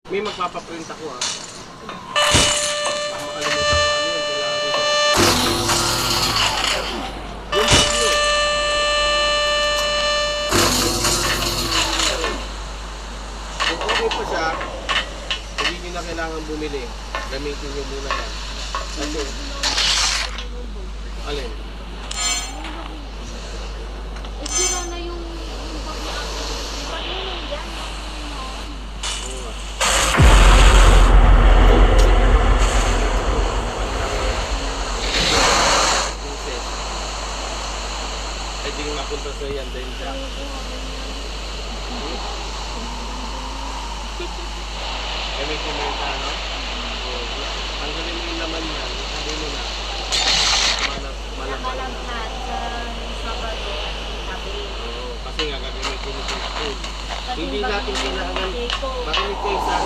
May magpapaprint ako ah. Baka makalimutan ko ano yun. Kailangan ko yung video. Kung okay pa siya, hindi nyo na kailangan bumili. Gamitin nyo muna yan. Kasi, alin? Sira na yung pag-inom dyan. Oo nga. Pwede nga mapunta sa yan dahil siya. Gamitin mo yung ano? Tanggalin mo yung laman yan. Sabi mo na. Malapal na. Nakalaghat sa Sabado tabi. Oo, kasi nga gagamitin mo sa school. Kasi Hindi baka natin kailangan ko. makinig kayo sa akin.